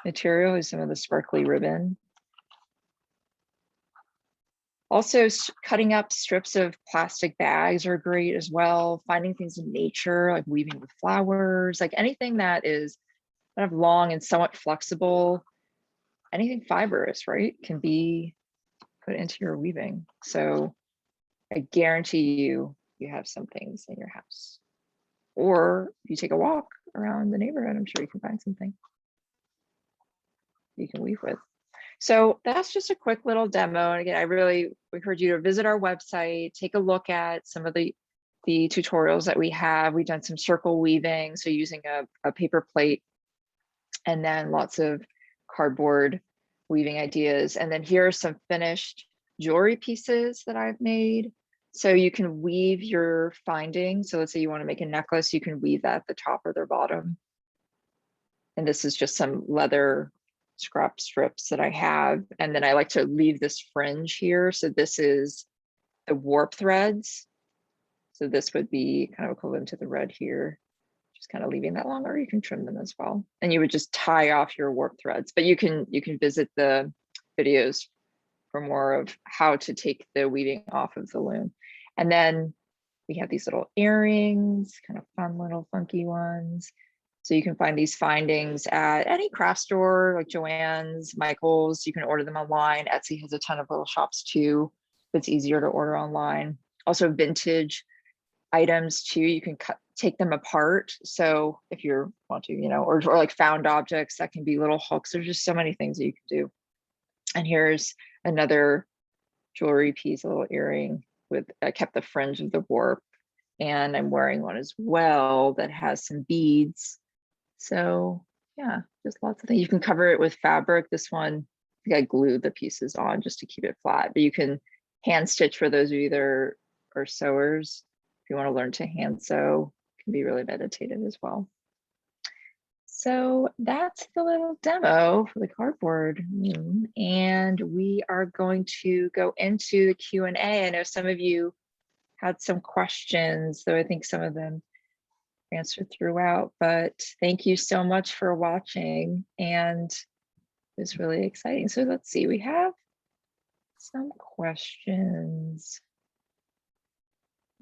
material is some of the sparkly ribbon. Also, cutting up strips of plastic bags are great as well. Finding things in nature, like weaving with flowers, like anything that is kind of long and somewhat flexible, anything fibrous, right, can be put into your weaving. So I guarantee you have some things in your house. Or if you take a walk around the neighborhood, I'm sure you can find something you can weave with. So that's just a quick little demo. And again, I really encourage you to visit our website, take a look at some of the tutorials that we have. We've done some circle weaving, so using a paper plate, and then lots of cardboard weaving ideas. And then here are some finished jewelry pieces that I've made. So you can weave your findings. So let's say you want to make a necklace, you can weave that at the top or the bottom. And this is just some leather scrap strips that I have. And then I like to leave this fringe here. So this is the warp threads. So this would be kind of equivalent to the red here, just kind of leaving that long, or you can trim them as well. And you would just tie off your warp threads, but you can visit the videos for more of how to take the weaving off of the loom. And then we have these little earrings, kind of fun little funky ones. So you can find these findings at any craft store like Joann's, Michael's. You can order them online. Etsy has a ton of little shops too. It's easier to order online. Also vintage items too. You can take them apart. So if you want to, or like found objects, that can be little hooks. There's just so many things that you can do. And here's another jewelry piece, a little earring with, I kept the fringe of the warp, and I'm wearing one as well that has some beads. So yeah, just lots of things. You can cover it with fabric. This one, I think I glued the pieces on just to keep it flat, but you can hand stitch for those of you that are sewers. If you want to learn to hand sew, it can be really meditative as well. So that's the little demo for the cardboard loom, and we are going to go into the Q&A. I know some of you had some questions, though I think some of them answered throughout, but thank you so much for watching, and it was really exciting. So let's see, we have some questions.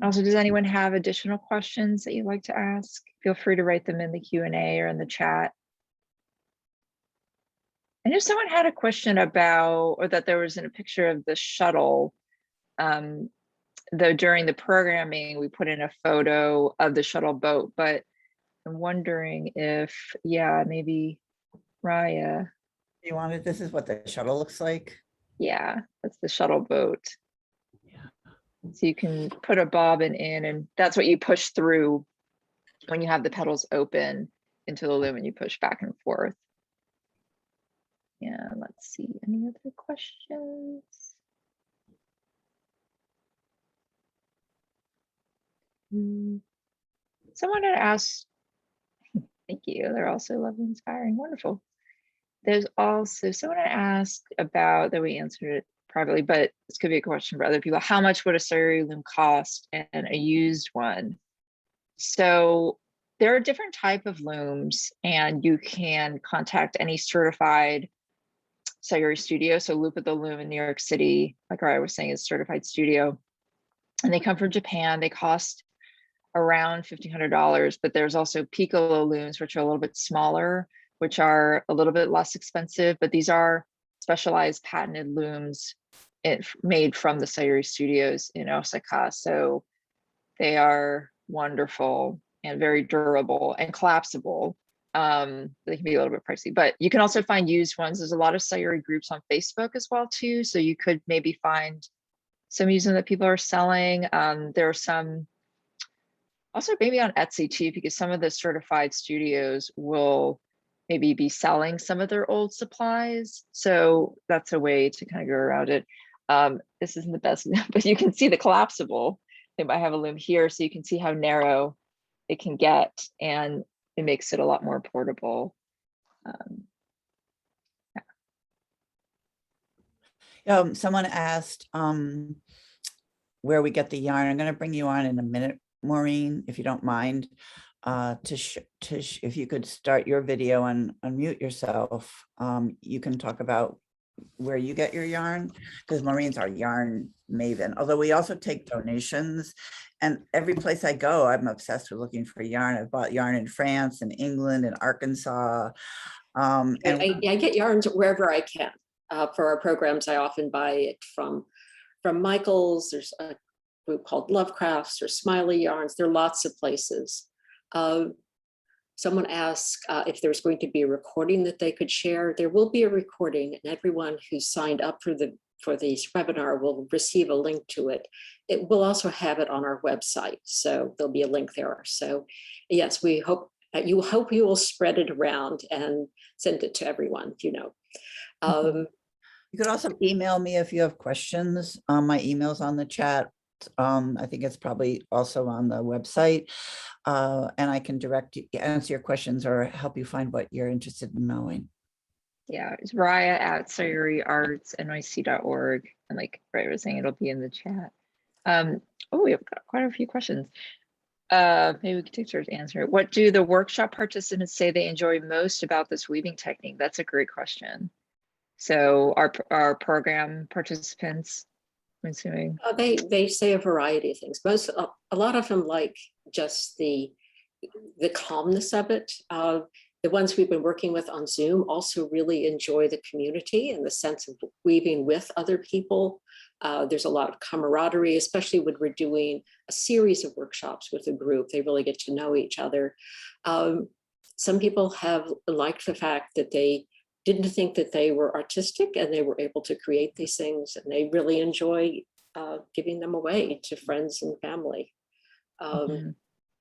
Also, does anyone have additional questions that you'd like to ask? Feel free to write them in the Q&A or in the chat. I know someone had a question about, or that there was a picture of the shuttle. Though during the programming, we put in a photo of the shuttle boat, but I'm wondering if, yeah, maybe Raya. You wanted, this is what the shuttle looks like. Yeah, that's the shuttle boat. So you can put a bobbin in, and that's what you push through when you have the petals open into the loom, and you push back and forth. Yeah, let's see, any other questions? Someone had asked, thank you, they're also lovely, inspiring, wonderful. There's also someone had asked about, that we answered it privately, but this could be a question for other people. How much would a Sayori loom cost and a used one? So there are different type of looms, and you can contact any certified Saigori studio. So Loop at the Loom in New York City, like I was saying, is a certified studio, and they come from Japan. They cost around $1,500, but there's also piccolo looms, which are a little bit smaller, which are a little bit less expensive, but these are specialized patented looms made from the Sayori studios in Osaka. So they are wonderful and very durable and collapsible. They can be a little bit pricey, but you can also find used ones. There's a lot of Sayori groups on Facebook as well too. So you could maybe find some used that people are selling. There are some also maybe on Etsy too, because some of the certified studios will maybe be selling some of their old supplies. So that's a way to kind of go around it. This isn't the best, but you can see the collapsible. They might have a loom here, so you can see how narrow it can get, and it makes it a lot more portable. Someone asked where we get the yarn. I'm going to bring you on in a minute, Maureen, if you don't mind, if you could start your video and unmute yourself. You can talk about where you get your yarn, because Maureen's our yarn maven. Although we also take donations, and every place I go, I'm obsessed with looking for yarn. I've bought yarn in France and England and Arkansas. And I get yarns wherever I can. For our programs, I often buy it from Michael's. There's a group called Lovecrafts or Smiley Yarns. There are lots of places. Someone asked if there's going to be a recording that they could share. There will be a recording, and everyone who signed up for this webinar will receive a link to it. It will also have it on our website, so there'll be a link there. So yes, we hope you will spread it around and send it to everyone, you know. You could also email me if you have questions. My email's on the chat. I think it's probably also on the website, and I can answer your questions or help you find what you're interested in knowing. Yeah, it's Raya at SAORI.org, and like Raya was saying, it'll be in the chat. Oh, we have got quite a few questions. Maybe we can take turns to answer it. What do the workshop participants say they enjoy most about this weaving technique? That's a great question. So our program participants, I'm assuming. They say a variety of things. A lot of them like just the calmness of it. The ones we've been working with on Zoom also really enjoy the community and the sense of weaving with other people. There's a lot of camaraderie, especially when we're doing a series of workshops with a group. They really get to know each other. Some people have liked the fact that they didn't think that they were artistic and they were able to create these things, and they really enjoy giving them away to friends and family. Mhm.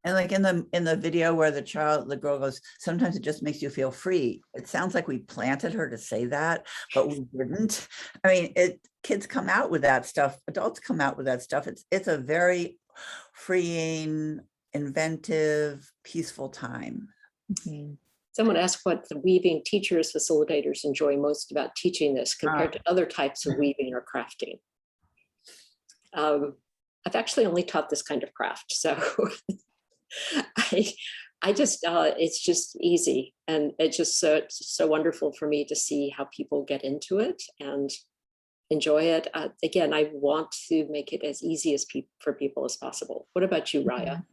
And like in the video where the girl goes, sometimes it just makes you feel free. It sounds like we planted her to say that, but we didn't. I mean, kids come out with that stuff. Adults come out with that stuff. It's a very freeing, inventive, peaceful time. Mhm. Someone asked what the weaving teachers, facilitators enjoy most about teaching this compared to other types of weaving or crafting. I've actually only taught this kind of craft, so I just it's just easy, and it's just so wonderful for me to see how people get into it and enjoy it. Again, I want to make it as easy as for people as possible. What about you, Raya?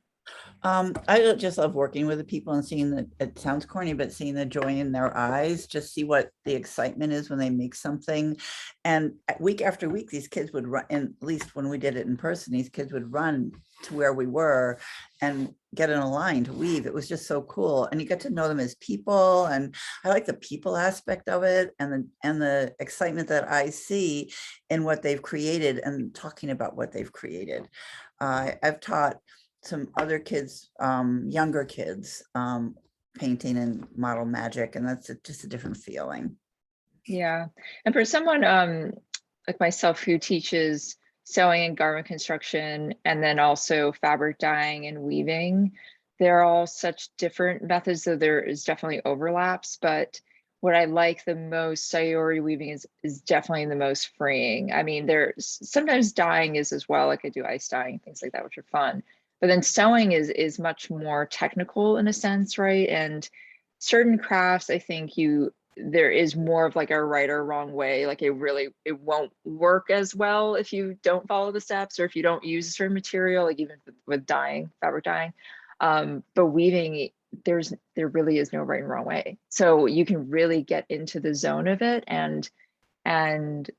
I just love working with the people and seeing it sounds corny, but seeing the joy in their eyes, just see what the excitement is when they make something. And week after week, these kids would run, and at least when we did it in person, these kids would run to where we were and get in a line to weave. It was just so cool. And you get to know them as people. And I like the people aspect of it, and the excitement that I see in what they've created and talking about what they've created. I've taught some other kids, younger kids, painting and model magic, and that's just a different feeling. Yeah, and for someone like myself who teaches sewing and garment construction, and then also fabric dyeing and weaving, they're all such different methods, so there is definitely overlaps. But what I like the most, Sayori weaving is definitely the most freeing. I mean, there's sometimes dyeing is as well, like I do ice dyeing, things like that, which are fun. But then sewing is much more technical in a sense, right? And certain crafts, I think there is more of like a right or wrong way. Like it won't work as well if you don't follow the steps, or if you don't use a certain material, like even with dyeing, fabric dyeing. But weaving, there really is no right and wrong way. So you can really get into the zone of it and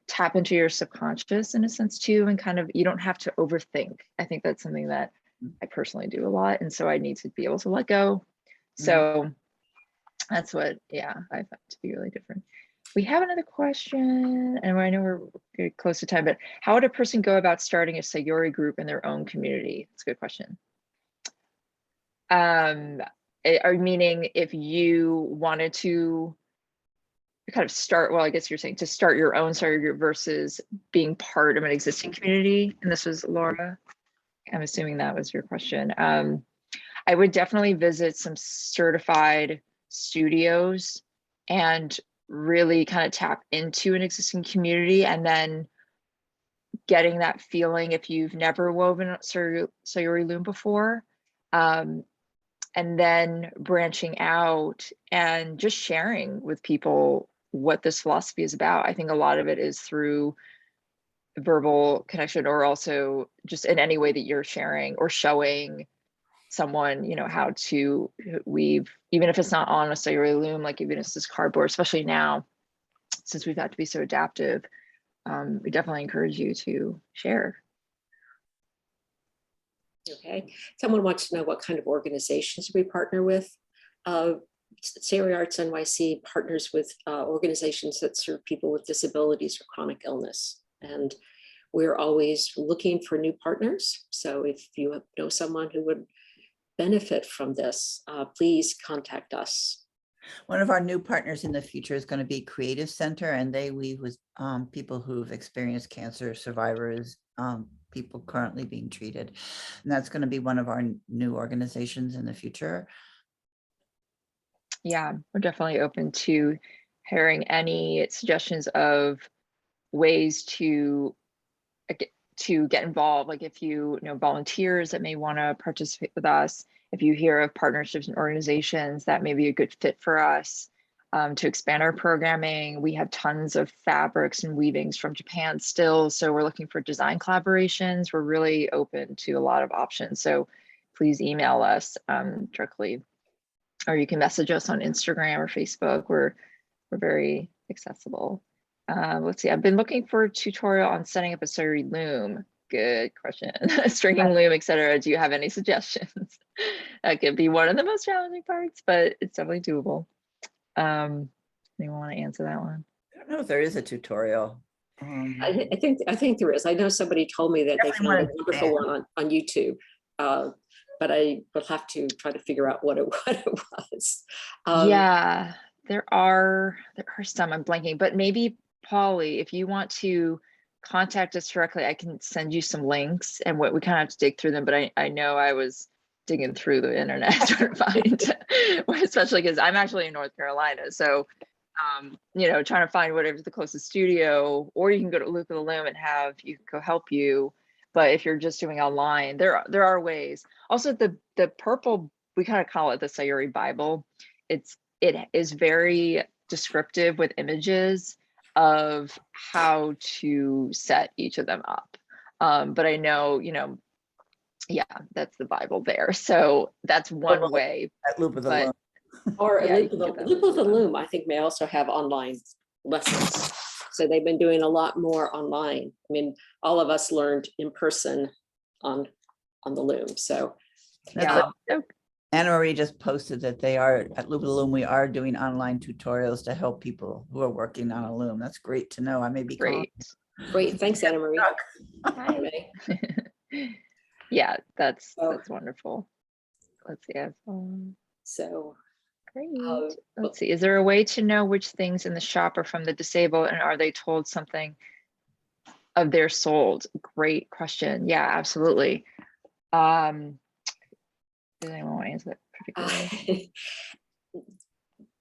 tap into your subconscious in a sense too, and kind of, you don't have to overthink. I think that's something that I personally do a lot, and so I need to be able to let go. So that's what, yeah, I found to be really different. We have another question, and I know we're getting close to time, but how would a person go about starting a Saigori group in their own community? That's a good question. Meaning if you wanted to kind of start, well, I guess you're saying to start your own Saigori group versus being part of an existing community. And this was Laura. I'm assuming that was your question. I would definitely visit some certified studios and really kind of tap into an existing community, and then getting that feeling if you've never woven Sayori Loom before, and then branching out and just sharing with people what this philosophy is about. I think a lot of it is through verbal connection, or also just in any way that you're sharing or showing someone, how to weave, even if it's not on a Sayori loom, like even if it's just cardboard, especially now, since we've had to be so adaptive. We definitely encourage you to share. Okay, someone wants to know what kind of organizations we partner with. SAORI Arts NYC partners with organizations that serve people with disabilities or chronic illness. And we're always looking for new partners. So if you know someone who would benefit from this, please contact us. One of our new partners in the future is going to be Creative Center, and they weave with people who've experienced cancer, survivors, people currently being treated. And that's going to be one of our new organizations in the future. Yeah, we're definitely open to hearing any suggestions of ways to to get involved. Like if you know volunteers that may want to participate with us, if you hear of partnerships and organizations that may be a good fit for us to expand our programming. We have tons of fabrics and weavings from Japan still. So we're looking for design collaborations. We're really open to a lot of options. So please email us directly, or you can message us on Instagram or Facebook. We're very accessible. Let's see, I've been looking for a tutorial on setting up a Sayori Loom. Good question. Stringing loom, etc. Do you have any suggestions? That could be one of the most challenging parts, but it's definitely doable. Anyone want to answer that one? I don't know if there is a tutorial. I think there is. I know somebody told me that they found a wonderful one on YouTube, but I will have to try to figure out what it was. Yeah, there are some. I'm blanking, but maybe Polly, if you want to contact us directly, I can send you some links, and what we kind of have to dig through them. But I know I was digging through the internet trying to find, especially because I'm actually in North Carolina. So, you know, trying to find whatever's the closest studio, or you can go to Loop of the Loom and have you go help you. But if you're just doing online, there are ways. Also, the purple, we kind of call it the Sayori Bible. It is very descriptive with images of how to set each of them up. But I know, you know, yeah, that's the Bible there. So that's one way. At Loop of the Loom. Or Yeah, Loop of the Loom, I think, may also have online lessons. So they've been doing a lot more online. I mean, all of us learned in person on the Loom. So Yeah. Anna Marie just posted that they are at Loop of the Loom. We are doing online tutorials to help people who are working on a loom. That's great to know. I may be Great. Great. Thanks, Anna Marie. Hi. Yeah, that's wonderful. Let's see. So great. Let's see. Is there a way to know which things in the shop are from the disabled, and are they told something of their sold? Great question. Yeah, absolutely. Does anyone want to answer that particularly?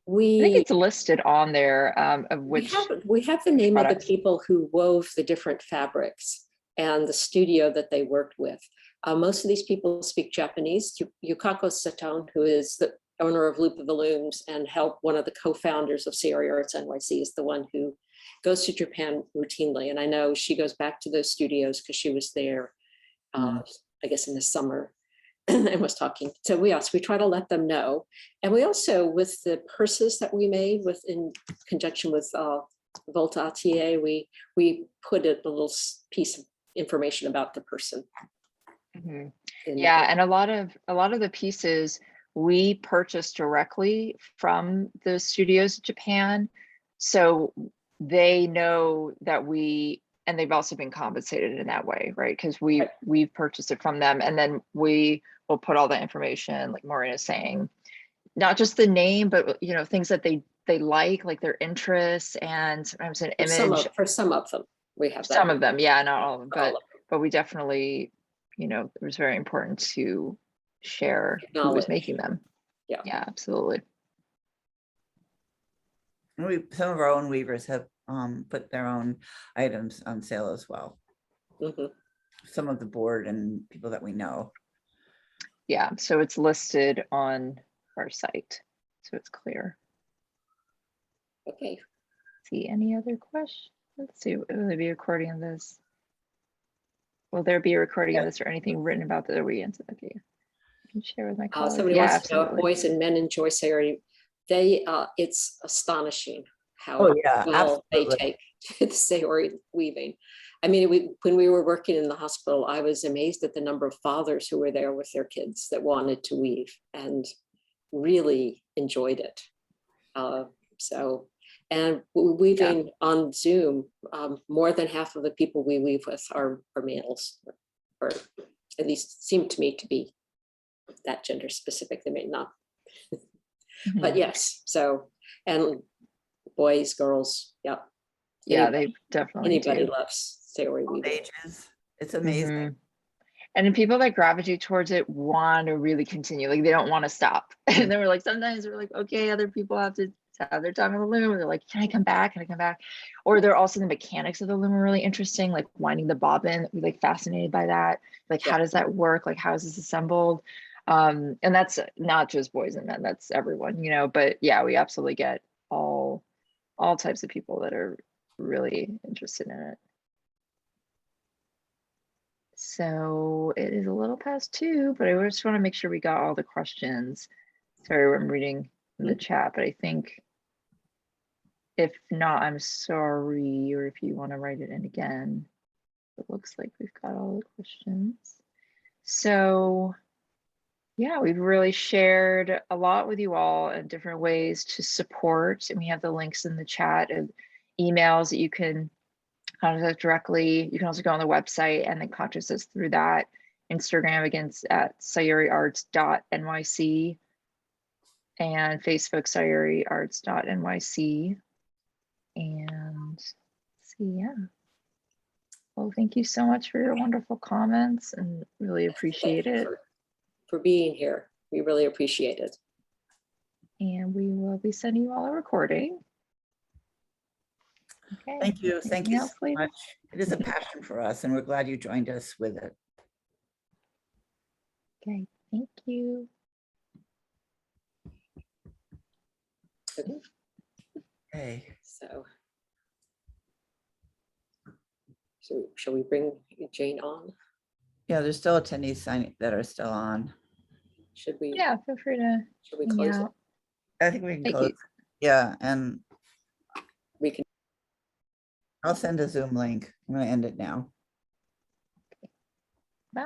I think it's listed on there of which we have the name products. of the people who wove the different fabrics and the studio that they worked with. Most of these people speak Japanese. Yukako Satone, who is the owner of Loop of the Looms and one of the co-founders of SAORI Arts NYC, is the one who goes to Japan routinely. And I know she goes back to those studios because she was there, I guess, in the summer and was talking. So we try to let them know. And we also, with the purses that we made in conjunction with Volta Atelier, we put a little piece of information about the person. Mm-hmm. Yeah, and a lot of the pieces we purchased directly from the studios in Japan, so they know that and they've also been compensated in that way, right? Because we've purchased it from them, and then we will put all the information, like Maureen is saying, not just the name, but you know, things that they like their interests, and sometimes an image. For some of them, we have that. Some of them, yeah, not all of them, but we definitely, you know, it was very important to share who was making them. Yeah, absolutely. Some of our own weavers have put their own items on sale as well. Mm-hmm. Some of the board and people that we know. Yeah, so it's listed on our site, so it's clear. Okay. See any other questions? Let's see, will there be a recording of this? Will there be a recording of this or anything written about that we answered? Okay, I can share with my colleagues. Somebody wants to know if boys and men enjoy Sayori. It's astonishing how well they take the Sayori weaving. I mean, when we were working in the hospital, I was amazed at the number of fathers who were there with their kids that wanted to weave and really enjoyed it. And weaving on Zoom, more than half of the people we weave with are males, or at least seem to me to be that gender specific. They may not, but yes. So, and boys, girls, yeah, they definitely anybody loves Sayori weaving. Ages. It's amazing. Mm-hmm. And then people that gravitate towards it want to really continue, like they don't want to stop. And then sometimes we're like, okay, other people have to have their time on the loom. They're like, can I come back? Can I come back? Or they're also the mechanics of the loom are really interesting, like winding the bobbin. We're like fascinated by that. Like, how does that work? Like, how is this assembled? And that's not just boys and men, that's everyone, you know, but yeah, we absolutely get all types of people that are really interested in it. So it is a little past 2, but I just want to make sure we got all the questions. Sorry, I'm reading in the chat, but I think if not, I'm sorry, or if you want to write it in again, it looks like we've got all the questions. So yeah, we've really shared a lot with you all in different ways to support, and we have the links in the chat of emails that you can contact directly. You can also go on the website and then contact us through that. Instagram against at sayoriarts.nyc and Facebook sayoriarts.nyc. And see, yeah. Well, thank you so much for your wonderful comments and really appreciate it. For being here. We really appreciate it. And we will be sending you all a recording. Okay. Thank you. Thank you so Ladies? much. It is a passion for us, and we're glad you joined us with it. Okay, thank you. Okay. So shall we bring Jane on? Yeah, there's still attendees signing that are still on. Should we? Yeah, feel free to. Should we close it? I think we can Thank close. you. Yeah, and We can. I'll send a Zoom link. I'm going to end it now. Bye.